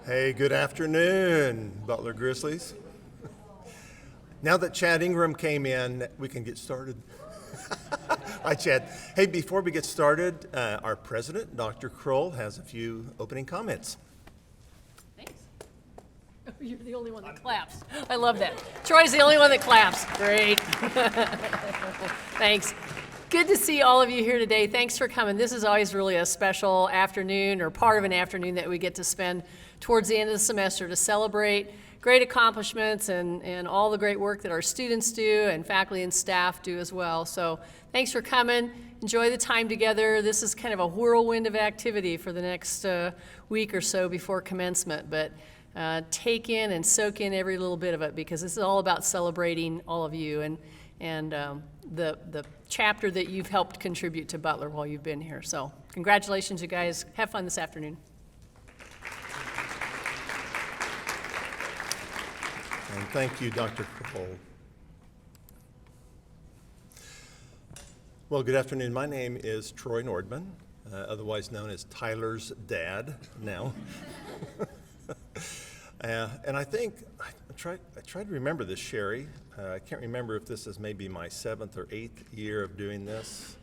Hey, good afternoon, Butler Grizzlies. Now that Chad Ingram came in, we can get started. Hi, Chad. Hey, before we get started, our president, Dr. Kroll, has a few opening comments. Thanks. You're the only one that claps. I love that. Troy's the only one that claps. Great. Thanks. Good to see all of you here today. Thanks for coming. This is always really a special afternoon or part of an afternoon that we get to spend towards the end of the semester to celebrate great accomplishments and all the great work that our students do and faculty and staff do as well. So thanks for coming. Enjoy the time together. This is kind of a whirlwind of activity for the next week or so before commencement. But take in and soak in every little bit of it because this is all about celebrating all of you and the chapter that you've helped contribute to Butler while you've been here. So congratulations, you guys. Have fun this afternoon. And thank you, Dr. Kroll. Well, good afternoon. My name is Troy Nordman, otherwise known as Tyler's dad now. And I think, I tried to remember this, Sherry. I can't remember if this is maybe my 7th or 8th year of doing this.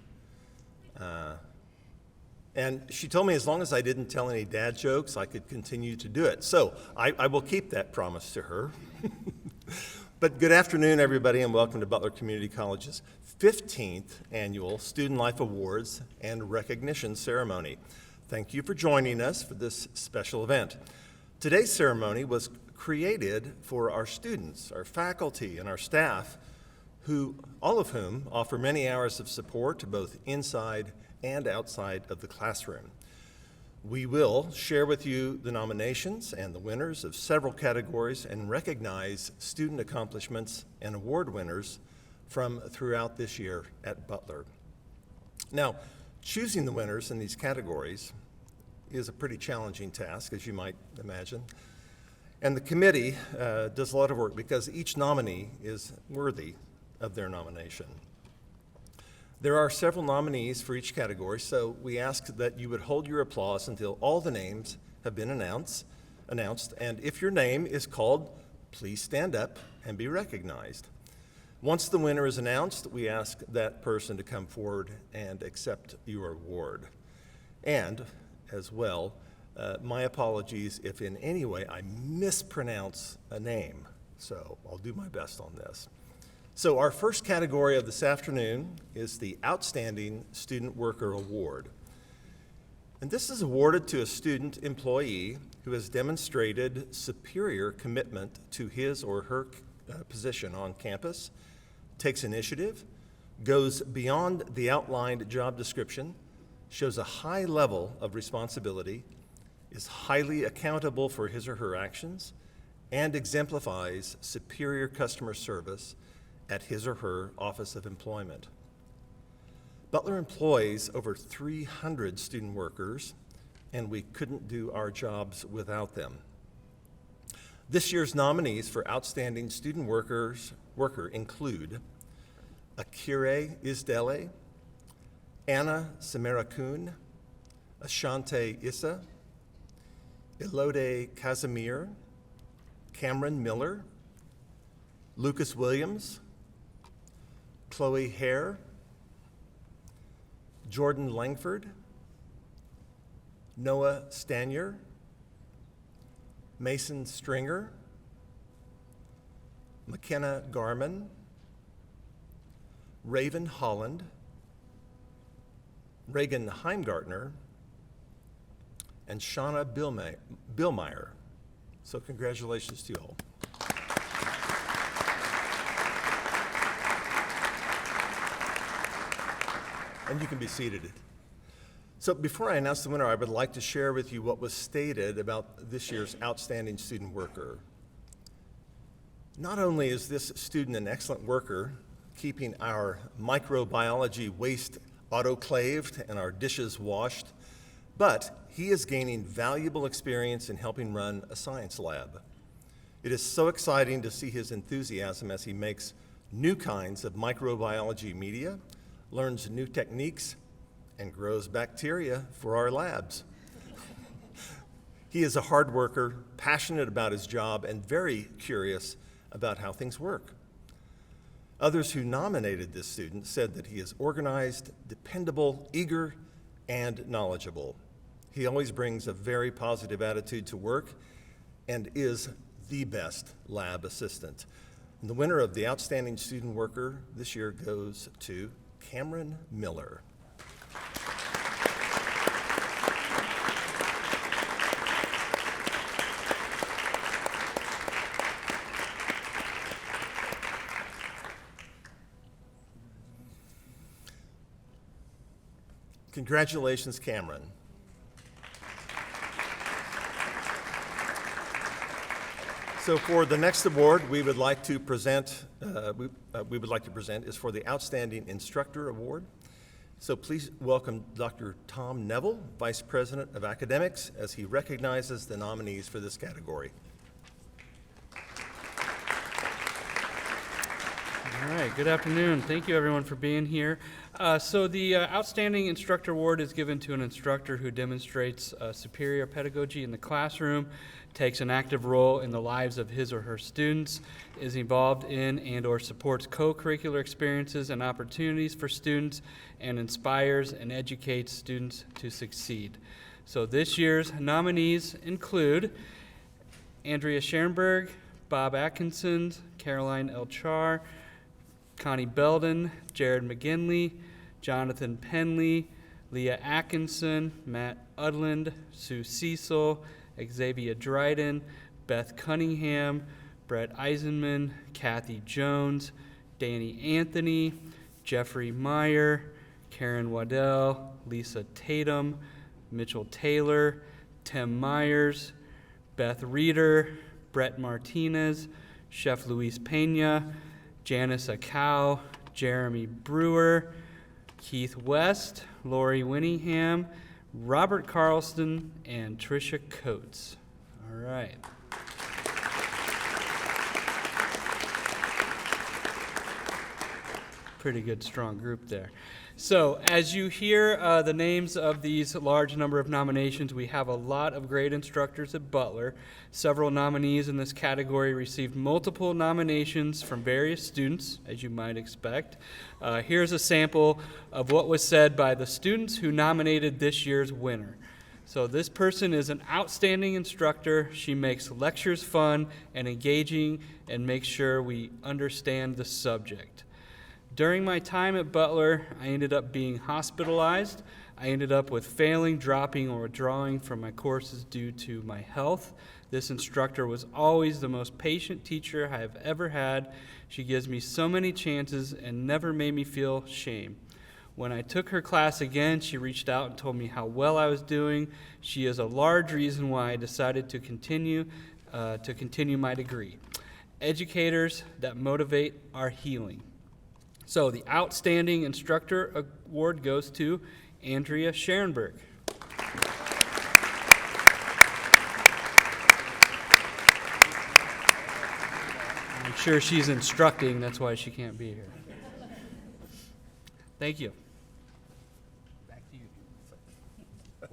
And she told me as long as I didn't tell any dad jokes, I could continue to do it. So I will keep that promise to her. But good afternoon, everybody, and welcome to Butler Community College's 15th Annual Student Life Awards and Recognition Ceremony. Thank you for joining us for this special event. Today's ceremony was created for our students, our faculty, and our staff, all of whom offer many hours of support both inside and outside of the classroom. We will share with you the nominations and the winners of several categories and recognize student accomplishments and award winners from throughout this year at Butler. Now, choosing the winners in these categories is a pretty challenging task, as you might imagine. And the committee does a lot of work because each nominee is worthy of their nomination. There are several nominees for each category, so we ask that you would hold your applause until all the names have been announced, and if your name is called, please stand up and be recognized. Once the winner is announced, we ask that person to come forward and accept your award. And, as well, my apologies if in any way I mispronounce a name, so I'll do my best on this. So our first category of this afternoon is the Outstanding Student Worker Award. And this is awarded to a student employee who has demonstrated superior commitment to his or her position on campus, takes initiative, goes beyond the outlined job description, shows a high level of responsibility, is highly accountable for his or her actions, and exemplifies superior customer service at his or her office of employment. Butler employs over 300 student workers, and we couldn't do our jobs without them. This year's nominees for Outstanding Student Worker include Akire Isdele, Anna Samarakun, Ashante Issa, Elode Casimir, Cameron Miller, Lucas Williams, Chloe Hare, Jordan Langford, Noah Stanier, Mason Stringer, McKenna Garman, Raven Holland, Reagan Heimgartner, and Shauna Billmeyer. So congratulations to you all. And you can be seated. So before I announce the winner, I would like to share with you what was stated about this year's Outstanding Student Worker. Not only is this student an excellent worker, keeping our microbiology waste autoclaved and our dishes washed, but he is gaining valuable experience in helping run a science lab. It is so exciting to see his enthusiasm as he makes new kinds of microbiology media, learns new techniques, and grows bacteria for our labs. He is a hard worker, passionate about his job, and very curious about how things work. Others who nominated this student said that he is organized, dependable, eager, and knowledgeable. He always brings a very positive attitude to work and is the best lab assistant. And the winner of the Outstanding Student Worker this year goes to Cameron Miller. Congratulations, Cameron. So for the next award we would like to present, is for the Outstanding Instructor Award. So please welcome Dr. Tom Neville, Vice President of Academics, as he recognizes the nominees for this category. All right, good afternoon. Thank you everyone for being here. So the Outstanding Instructor Award is given to an instructor who demonstrates superior pedagogy in the classroom, takes an active role in the lives of his or her students, is involved in and or supports co-curricular experiences and opportunities for students, and inspires and educates students to succeed. So this year's nominees include Andrea Schoenberg, Bob Atkinson, Caroline Elchar, Connie Belden, Jared McGinley, Jonathan Penley, Leah Atkinson, Matt Udland, Sue Cecil, Xavier Dryden, Beth Cunningham, Brett Eisenman, Kathy Jones, Danny Anthony, Jeffrey Meyer, Karen Waddell, Lisa Tatum, Mitchell Taylor, Tim Myers, Beth Reeder, Brett Martinez, Chef Luis Pena, Janice Acow, Jeremy Brewer, Keith West, Lori Winningham, Robert Carlston, and Tricia Coates. All right. Pretty good, strong group there. So as you hear the names of these large number of nominations, we have a lot of great instructors at Butler. Several nominees in this category received multiple nominations from various students, as you might expect. Here's a sample of what was said by the students who nominated this year's winner. So this person is an outstanding instructor. She makes lectures fun and engaging and makes sure we understand the subject. During my time at Butler, I ended up being hospitalized. I ended up with failing, dropping, or withdrawing from my courses due to my health. This instructor was always the most patient teacher I have ever had. She gives me so many chances and never made me feel shame. When I took her class again, she reached out and told me how well I was doing. She is a large reason why I decided to continue my degree. Educators that motivate are healing. So the Outstanding Instructor Award goes to Andrea Schoenberg. I'm sure she's instructing, that's why she can't be here. Thank you. Back to you.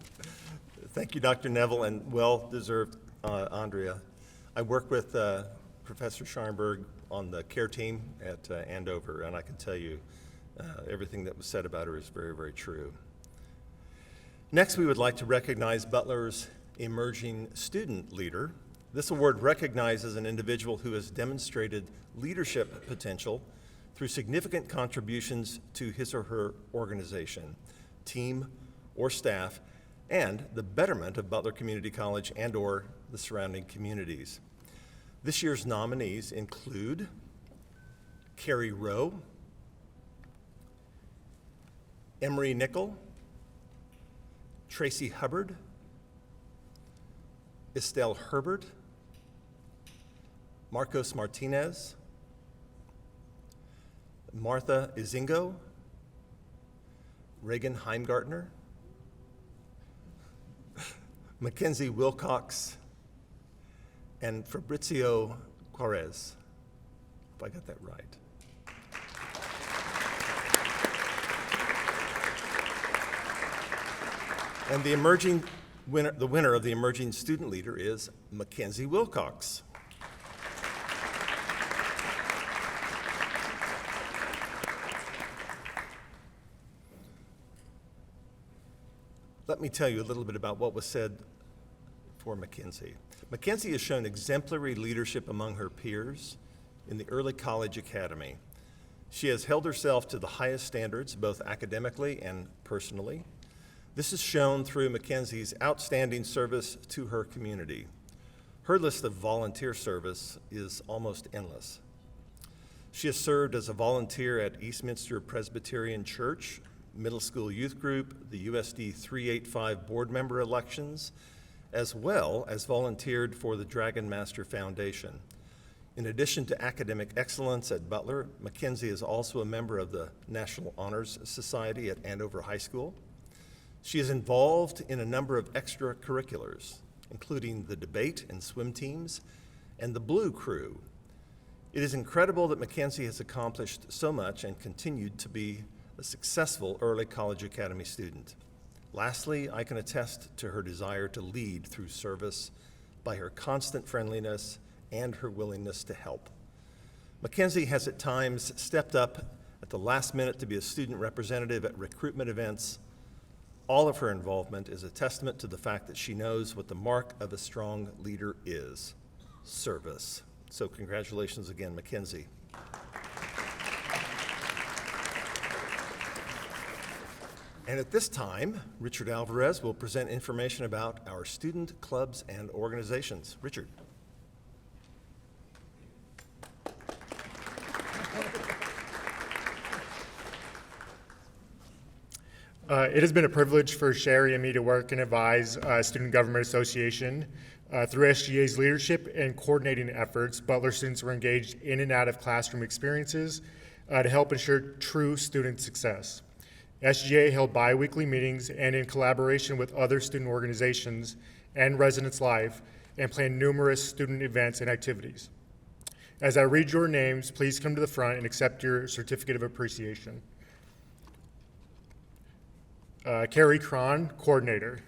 Thank you, Dr. Neville, and well-deserved, Andrea. I work with Professor Schoenberg on the care team at Andover, and I can tell you everything that was said about her is very, very true. Next, we would like to recognize Butler's Emerging Student Leader. This award recognizes an individual who has demonstrated leadership potential through significant contributions to his or her organization, team, or staff, and the betterment of Butler Community College and/or the surrounding communities. This year's nominees include Carrie Rowe, Emery Nickel, Tracy Hubbard, Estelle Herbert, Marcos Martinez, Martha Izingo, Reagan Heimgartner, Mackenzie Wilcox, and Fabrizio Juarez, if I got that right. And the Emerging The winner of the Emerging Student Leader is Mackenzie Wilcox. Let me tell you a little bit about what was said for Mackenzie. Mackenzie has shown exemplary leadership among her peers in the early college academy. She has held herself to the highest standards, both academically and personally. This is shown through Mackenzie's outstanding service to her community. Her list of volunteer service is almost endless. She has served as a volunteer at Eastminster Presbyterian Church, Middle School Youth Group, the USD 385 board member elections, as well as volunteered for the Dragon Master Foundation. In addition to academic excellence at Butler, Mackenzie is also a member of the National Honors Society at Andover High School. She is involved in a number of extracurriculars, including the debate and swim teams and the Blue Crew. It is incredible that Mackenzie has accomplished so much and continued to be a successful early college academy student. Lastly, I can attest to her desire to lead through service by her constant friendliness and her willingness to help. Mackenzie has at times stepped up at the last minute to be a student representative at recruitment events. All of her involvement is a testament to the fact that she knows what the mark of a strong leader is: service. So congratulations again, Mackenzie. And at this time, Richard Alvarez will present information about our student clubs and organizations. Richard. It has been a privilege for Sherry and me to work and advise Student Government Association. Through SGA's leadership and coordinating efforts, Butler students were engaged in and out of classroom experiences to help ensure true student success. SGA held bi-weekly meetings and in collaboration with other student organizations and Residence Life and planned numerous student events and activities. As I read your names, please come to the front and accept your certificate of appreciation. Carrie Cron, Coordinator.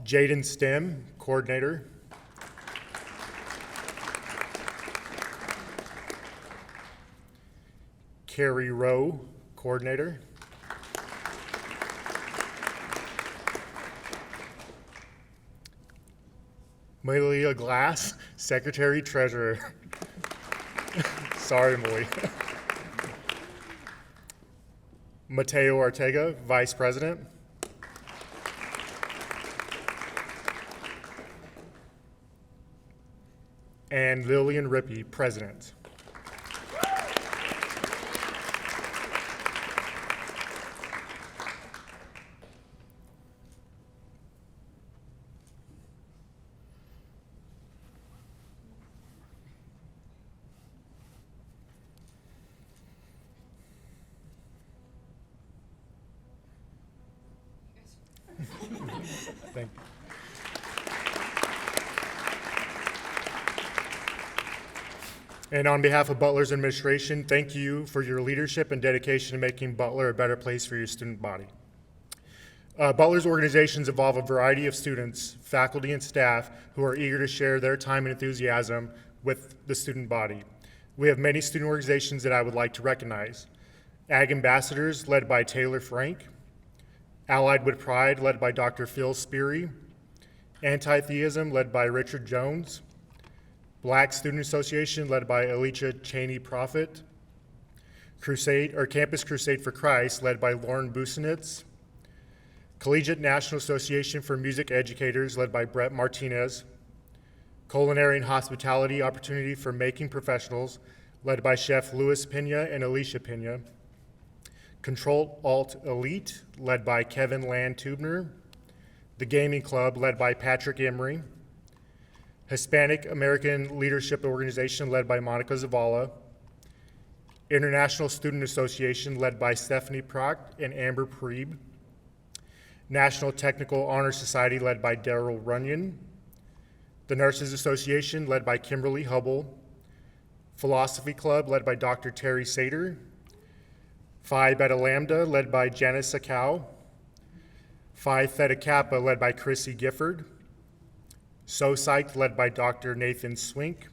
Jaden Stem, Coordinator. Carrie Rowe, Coordinator. Malia Glass, Secretary Treasurer. Sorry, Molly. Mateo Ortega, Vice President. And Lillian Rippey, President. Thank you. And on behalf of Butler's administration, thank you for your leadership and dedication to making Butler a better place for your student body. Butler's organizations involve a variety of students, faculty, and staff who are eager to share their time and enthusiasm with the student body. We have many student organizations that I would like to recognize. Ag Ambassadors, led by Taylor Frank. Allied with Pride, led by Dr. Phil Speary. Anti-Theism, led by Richard Jones. Black Student Association, led by Alicia Cheney Prophet. Campus Crusade for Christ, led by Lauren Busenitz. Collegiate National Association for Music Educators, led by Brett Martinez. Culinary and Hospitality Opportunity for Making Professionals, led by Chef Louis Pena and Alicia Pena. Control Alt Elite, led by Kevin Land Tubner. The Gaming Club, led by Patrick Emery. Hispanic American Leadership Organization, led by Monica Zavala. International Student Association, led by Stephanie Proct and Amber Preeb. National Technical Honor Society, led by Daryl Runyon. The Nurses Association, led by Kimberly Hubble. Philosophy Club, led by Dr. Terry Sater. Phi Beta Lambda, led by Janice Sakau. Phi Theta Kappa, led by Chrissy Gifford. So Psyched, led by Dr. Nathan Swink.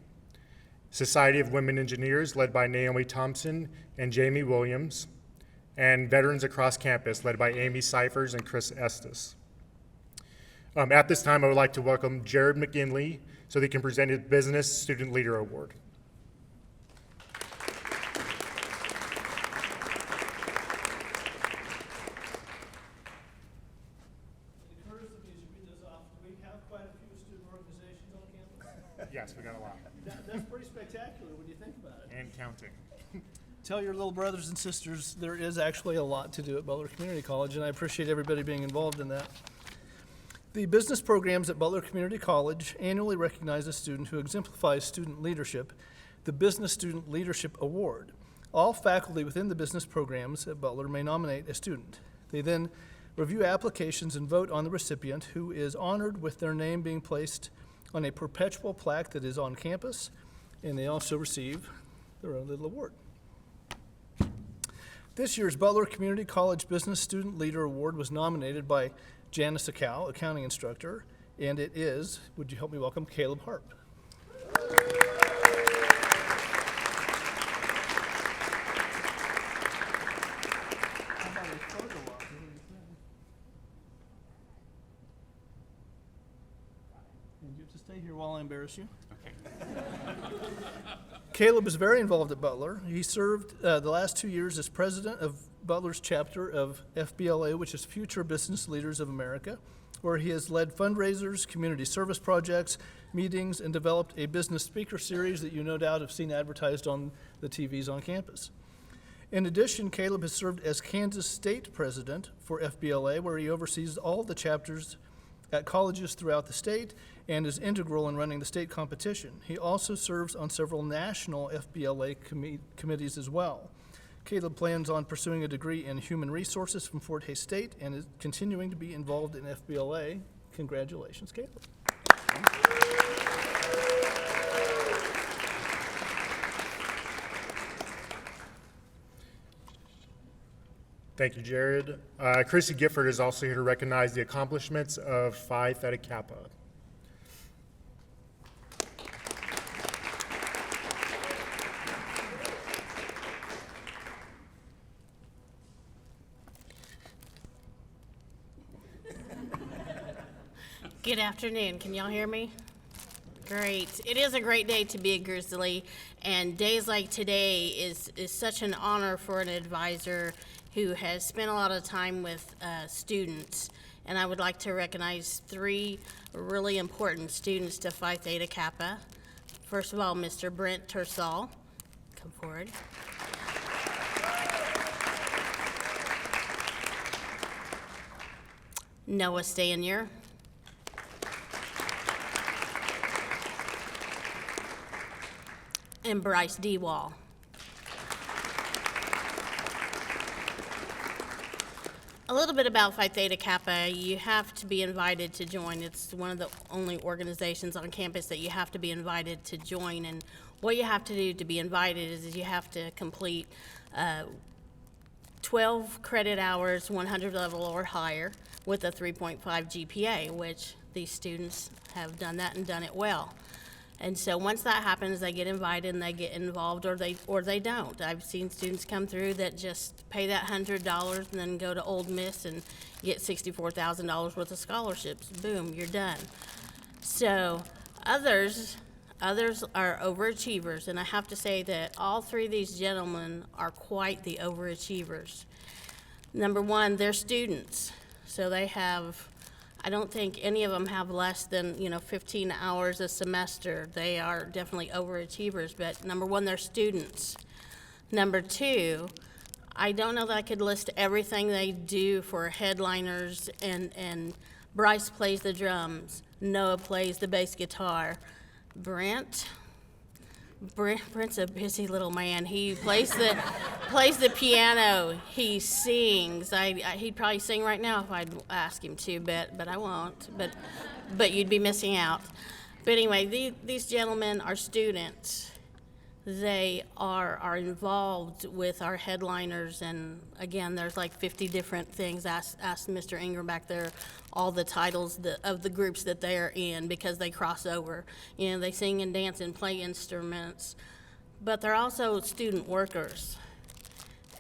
Society of Women Engineers, led by Naomi Thompson and Jamie Williams. And Veterans Across Campus, led by Amy Cyphers and Chris Estes. At this time, I would like to welcome Jared McGinley so that he can present his Business Student Leader Award. Curtis, if you should read this off, we have quite a few student organizations on campus. Yes, we got a lot. That's pretty spectacular when you think about it. And counting. Tell your little brothers and sisters there is actually a lot to do at Butler Community College, and I appreciate everybody being involved in that. The business programs at Butler Community College annually recognize a student who exemplifies student leadership, the Business Student Leadership Award. All faculty within the business programs at Butler may nominate a student. They then review applications and vote on the recipient, who is honored with their name being placed on a perpetual plaque that is on campus, and they also receive their own little award. This year's Butler Community College Business Student Leader Award was nominated by Janice Sakau, accounting instructor, and it is, would you help me welcome Caleb Harp. And you have to stay here while I embarrass you. Caleb is very involved at Butler. He served the last 2 years as president of Butler's chapter of FBLA, which is Future Business Leaders of America, where he has led fundraisers, community service projects, meetings, and developed a business speaker series that you no doubt have seen advertised on the TVs on campus. In addition, Caleb has served as Kansas State president for FBLA, where he oversees all the chapters at colleges throughout the state and is integral in running the state competition. He also serves on several national FBLA committees as well. Caleb plans on pursuing a degree in human resources from Fort Hays State and is continuing to be involved in FBLA. Congratulations, Caleb. Thank you, Jared. Chrissy Gifford is also here to recognize the accomplishments of Phi Theta Kappa. Good afternoon. Can y'all hear me? Great. It is a great day to be a Grizzly, and days like today is such an honor for an advisor who has spent a lot of time with students. And I would like to recognize 3 really important students to Phi Theta Kappa. First of all, Mr. Brent Tersall. Come forward. Noah Stanier. And Bryce Dewall. A little bit about Phi Theta Kappa. You have to be invited to join. It's one of the only organizations on campus that you have to be invited to join. And what you have to do to be invited is you have to complete 12 credit hours, 100 level or higher, with a 3.5 GPA, which these students have done that and done it well. And so once that happens, they get invited and they get involved, or they don't. I've seen students come through that just pay that $100 and then go to Ole Miss and get $64,000 worth of scholarships. Boom, you're done. So others are overachievers, and I have to say that all 3 of these gentlemen are quite the overachievers. Number 1, they're students, so they have, I don't think any of them have less than 15 hours a semester. They are definitely overachievers, but number 1, they're students. Number 2, I don't know that I could list everything they do for headliners, and Bryce plays the drums, Noah plays the bass guitar. Brent's a busy little man. He plays the piano. He sings. He'd probably sing right now if I'd ask him to, but I won't. But you'd be missing out. But anyway, these gentlemen are students. they are involved with our headliners, and again, there's like 50 different things. Ask Mr. Ingram back there all the titles of the groups that they are in, because they cross over. You know, they sing and dance and play instruments, but they're also student workers.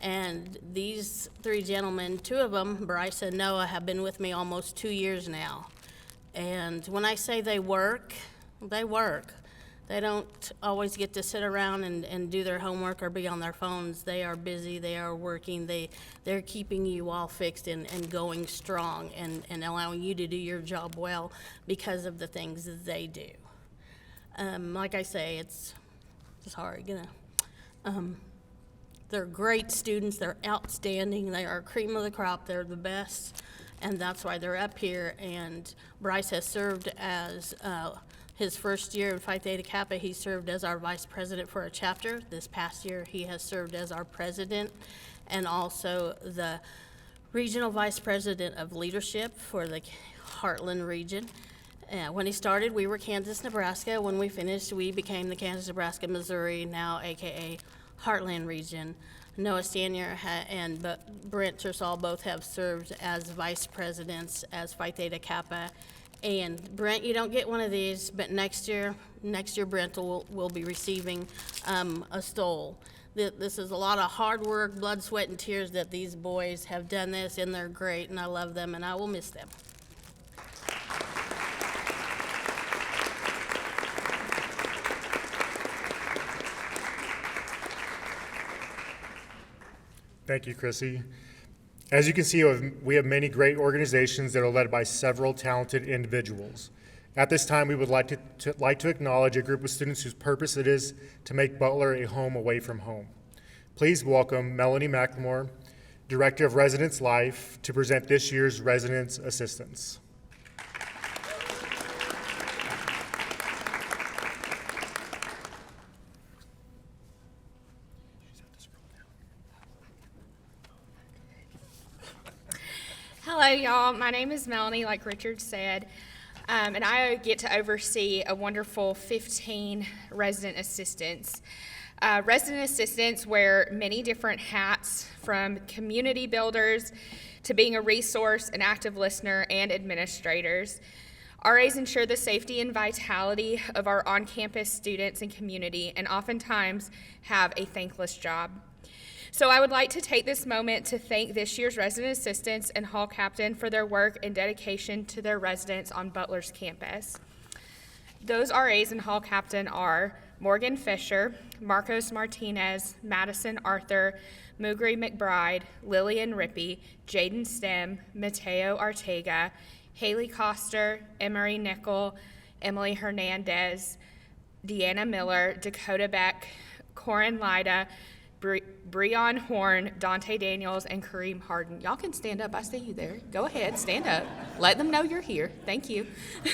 And these three gentlemen, two of them, Bryce and Noah, have been with me almost 2 years now. And when I say they work, they work. They don't always get to sit around and do their homework or be on their phones. They are busy, they are working, they're keeping you all fixed and going strong and allowing you to do your job well because of the things that they do. Like I say, it's hard, you know. They're great students, they're outstanding, they are cream of the crop, they're the best, and that's why they're up here. And Bryce has served as his first year in Phi Theta Kappa, he served as our vice president for a chapter. This past year, he has served as our president and also the regional vice president of leadership for the Heartland region. When he started, we were Kansas, Nebraska. When we finished, we became the Kansas, Nebraska, Missouri, now AKA Heartland region. Noah Stanier and Brent Tersall both have served as vice presidents as Phi Theta Kappa. And Brent, you don't get one of these, but next year Brent will be receiving a stole. This is a lot of hard work, blood, sweat, and tears that these boys have done this, and they're great, and I love them, and I will miss them. Thank you, Chrissy. As you can see, we have many great organizations that are led by several talented individuals. At this time, we would like to acknowledge a group of students whose purpose it is to make Butler a home away from home. Please welcome Melanie McLemore, Director of Residence Life, to present this year's Residence Assistants. Hello, y'all. My name is Melanie, like Richard said, and I get to oversee a wonderful 15 resident assistants. Resident assistants wear many different hats, from community builders to being a resource, an active listener, and administrators. RAs ensure the safety and vitality of our on-campus students and community, and oftentimes have a thankless job. So I would like to take this moment to thank this year's resident assistants and hall captain for their work and dedication to their residents on Butler's campus. Those RAs and hall captain are Morgan Fisher, Marcos Martinez, Madison Arthur, Mugri McBride, Lillian Rippey, Jaden Stem, Mateo Ortega, Haley Coster, Emery Nickel, Emily Hernandez, Deanna Miller, Dakota Beck, Corin Lida, Breon Horn, Dante Daniels, and Kareem Harden. Y'all can stand up. I see you there. Go ahead, stand up. Let them know you're here. Thank you. Back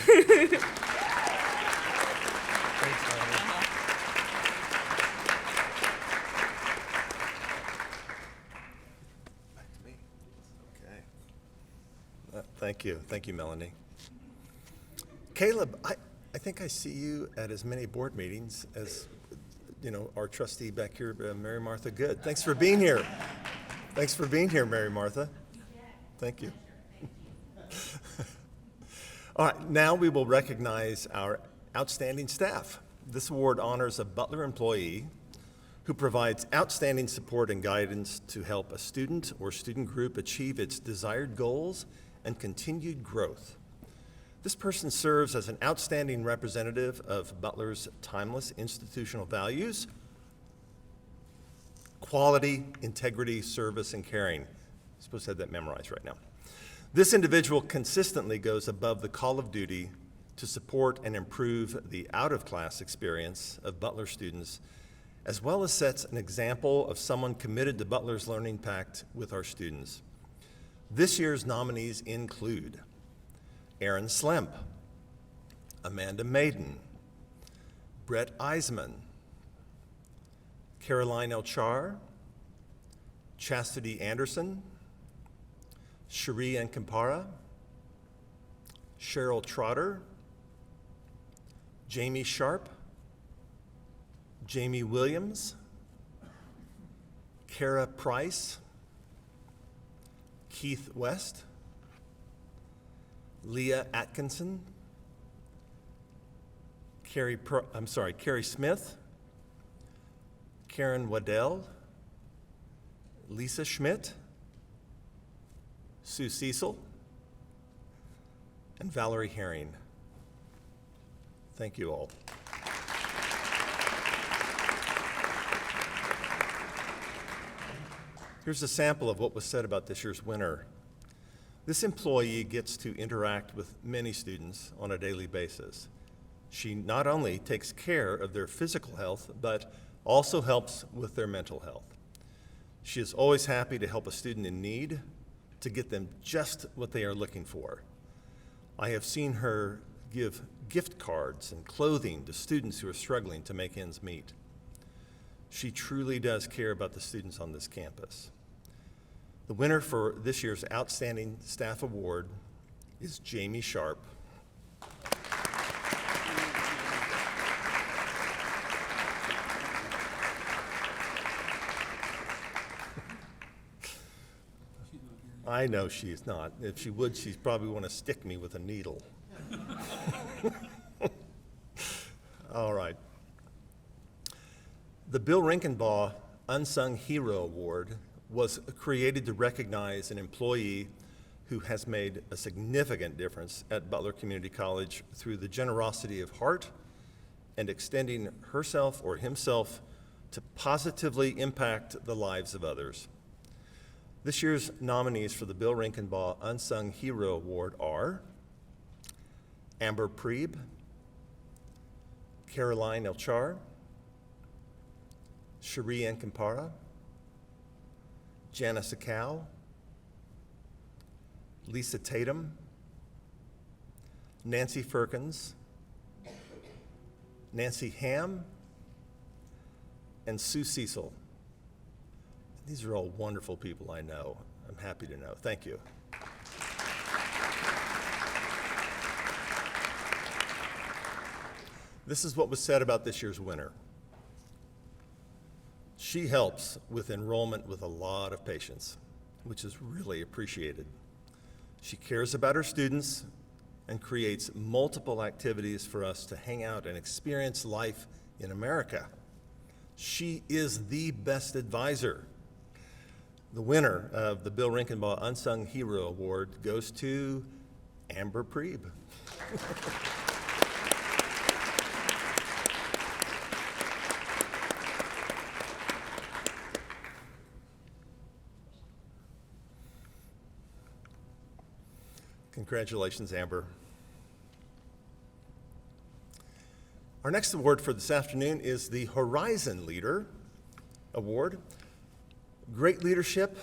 to me. Okay. Thank you. Thank you, Melanie. Caleb, I think I see you at as many board meetings as our trustee back here, Mary Martha Good. Thanks for being here. Thanks for being here, Mary Martha. Thank you. All right, now we will recognize our outstanding staff. This award honors a Butler employee who provides outstanding support and guidance to help a student or student group achieve its desired goals and continued growth. This person serves as an outstanding representative of Butler's timeless institutional values: quality, integrity, service, and caring. I'm supposed to have that memorized right now. This individual consistently goes above the call of duty to support and improve the out-of-class experience of Butler students, as well as sets an example of someone committed to Butler's learning pact with our students. This year's nominees include Aaron Slemp, Amanda Maiden, Brett Eisman, Caroline Elchar, Chastity Anderson, Cherie Nkampara, Cheryl Trotter, Jamie Sharp, Jamie Williams, Kara Price, Keith West, Leah Atkinson, Carrie Smith, Karen Waddell, Lisa Schmidt, Sue Cecil, and Valerie Herring. Thank you all. Here's a sample of what was said about this year's winner. This employee gets to interact with many students on a daily basis. She not only takes care of their physical health, but also helps with their mental health. She is always happy to help a student in need, to get them just what they are looking for. I have seen her give gift cards and clothing to students who are struggling to make ends meet. She truly does care about the students on this campus. The winner for this year's Outstanding Staff Award is Jamie Sharp. I know she's not. If she would, she'd probably want to stick me with a needle. All right. The Bill Rinkenbaugh Unsung Hero Award was created to recognize an employee who has made a significant difference at Butler Community College through the generosity of heart and extending herself or himself to positively impact the lives of others. This year's nominees for the Bill Rinkenbaugh Unsung Hero Award are Amber Prieb, Caroline Elchar, Cherie Encampara, Janice Acow, Lisa Tatum, Nancy Firkins, Nancy Ham, and Sue Cecil. These are all wonderful people I know. I'm happy to know. Thank you. This is what was said about this year's winner. She helps with enrollment with a lot of patience, which is really appreciated. She cares about her students and creates multiple activities for us to hang out and experience life in America. She is the best advisor. The winner of the Bill Rinkenbaugh Unsung Hero Award goes to Amber Prieb. Congratulations, Amber. Our next award for this afternoon is the Horizon Leader Award. Great leadership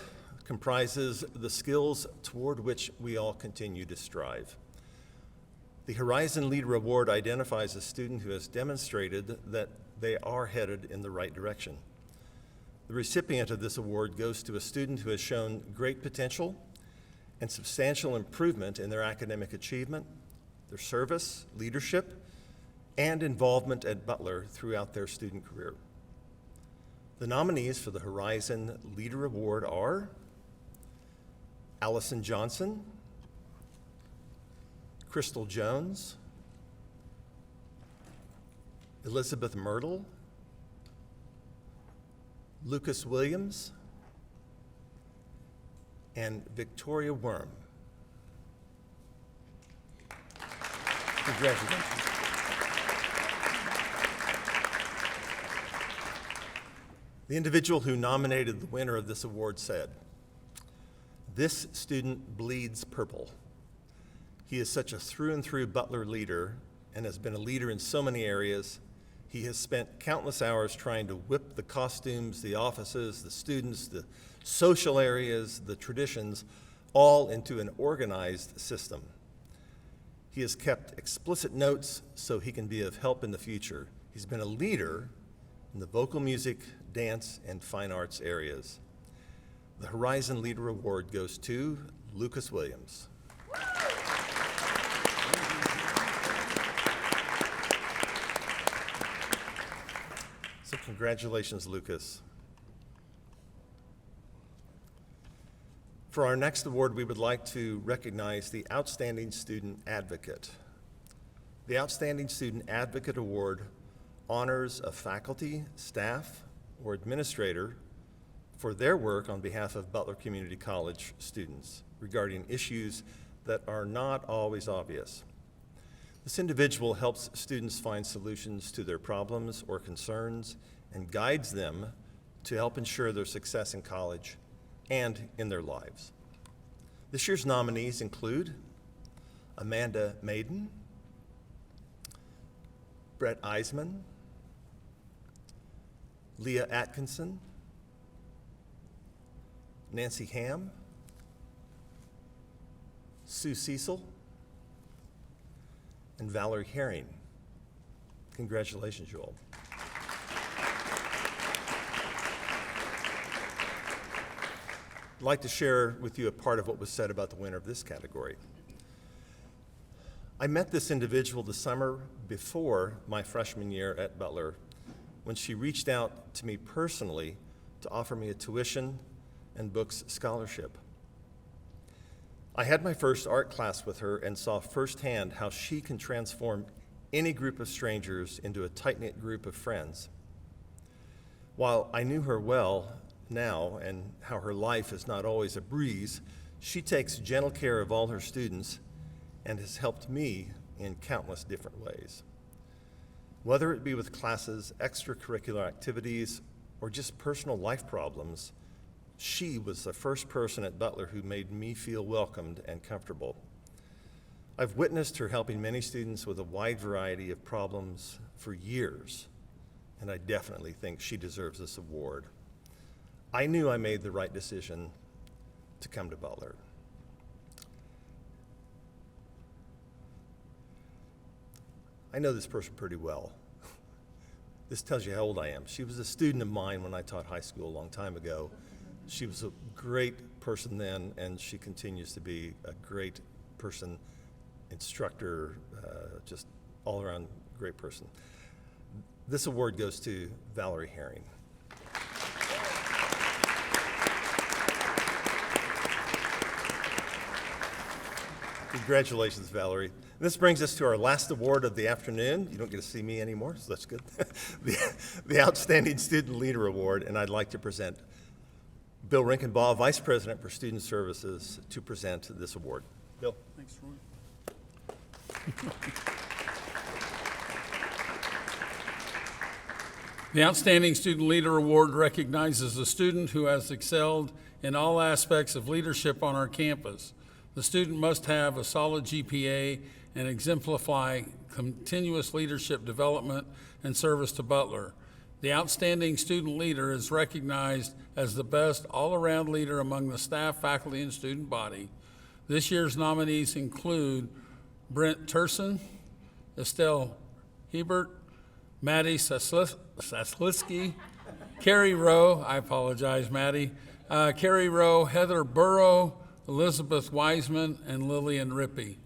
comprises the skills toward which we all continue to strive. The Horizon Leader Award identifies a student who has demonstrated that they are headed in the right direction. The recipient of this award goes to a student who has shown great potential and substantial improvement in their academic achievement, their service, leadership, and involvement at Butler throughout their student career. The nominees for the Horizon Leader Award are Allison Johnson, Crystal Jones, Elizabeth Myrtle, Lucas Williams, and Victoria Worm. Congratulations. The individual who nominated the winner of this award said, "This student bleeds purple. He is such a through and through Butler leader and has been a leader in so many areas. He has spent countless hours trying to whip the costumes, the offices, the students, the social areas, the traditions, all into an organized system. He has kept explicit notes so he can be of help in the future. He's been a leader in the vocal music, dance, and fine arts areas." The Horizon Leader Award goes to Lucas Williams. So congratulations, Lucas. For our next award, we would like to recognize the Outstanding Student Advocate. The Outstanding Student Advocate Award honors a faculty, staff, or administrator for their work on behalf of Butler Community College students regarding issues that are not always obvious. This individual helps students find solutions to their problems or concerns and guides them to help ensure their success in college and in their lives. This year's nominees include Amanda Maiden, Brett Eisman, Leah Atkinson, Nancy Ham, Sue Cecil, and Valerie Herring. Congratulations, you all. I'd like to share with you a part of what was said about the winner of this category. I met this individual the summer before my freshman year at Butler when she reached out to me personally to offer me a tuition and books scholarship. I had my first art class with her and saw firsthand how she can transform any group of strangers into a tight-knit group of friends. While I knew her well now and how her life is not always a breeze, she takes gentle care of all her students and has helped me in countless different ways. Whether it be with classes, extracurricular activities, or just personal life problems, she was the first person at Butler who made me feel welcomed and comfortable. I've witnessed her helping many students with a wide variety of problems for years, and I definitely think she deserves this award. I knew I made the right decision to come to Butler. I know this person pretty well. This tells you how old I am. She was a student of mine when I taught high school a long time ago. She was a great person then, and she continues to be a great person, instructor, just all around great person. This award goes to Valerie Herring. Congratulations, Valerie. This brings us to our last award of the afternoon. You don't get to see me anymore, so that's good. the Outstanding Student Leader Award, and I'd like to present Bill Rinkenbaugh, Vice President for Student Services, to present this award. Bill. Thanks, Roy. The Outstanding Student Leader Award recognizes a student who has excelled in all aspects of leadership on our campus. The student must have a solid GPA and exemplify continuous leadership development and service to Butler. The outstanding student leader is recognized as the best all-around leader among the staff, faculty, and student body. This year's nominees include Brent Turson, Estelle Hebert, Maddie Sasliski, Carrie Rowe, I apologize, Maddie, Carrie Rowe, Heather Burrow, Elizabeth Wiseman, and Lillian Rippey.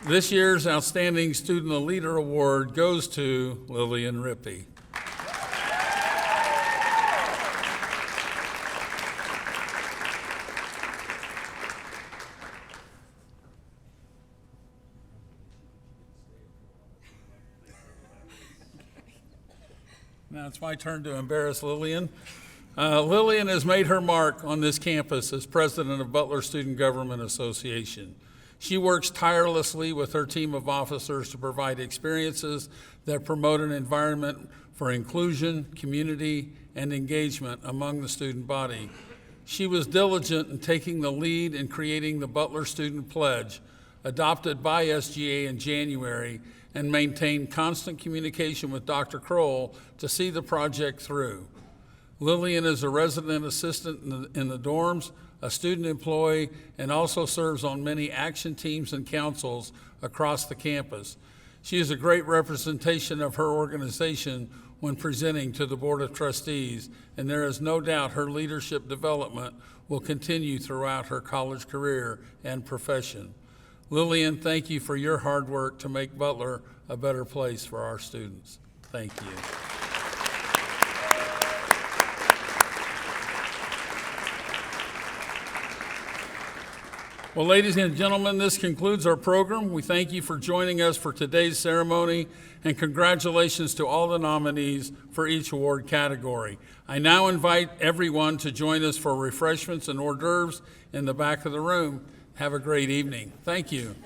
This year's Outstanding Student Leader Award goes to Lillian Rippey. Now it's my turn to embarrass Lillian. Lillian has made her mark on this campus as president of Butler Student Government Association. She works tirelessly with her team of officers to provide experiences that promote an environment for inclusion, community, and engagement among the student body. She was diligent in taking the lead in creating the Butler Student Pledge, adopted by SGA in January, and maintained constant communication with Dr. Kroll to see the project through. Lillian is a resident assistant in the dorms, a student employee, and also serves on many action teams and councils across the campus. She is a great representation of her organization when presenting to the Board of Trustees, and there is no doubt her leadership development will continue throughout her college career and profession. Lillian, thank you for your hard work to make Butler a better place for our students. Thank you. Well, ladies and gentlemen, this concludes our program. We thank you for joining us for today's ceremony, and congratulations to all the nominees for each award category. I now invite everyone to join us for refreshments and hors d'oeuvres in the back of the room. Have a great evening. Thank you.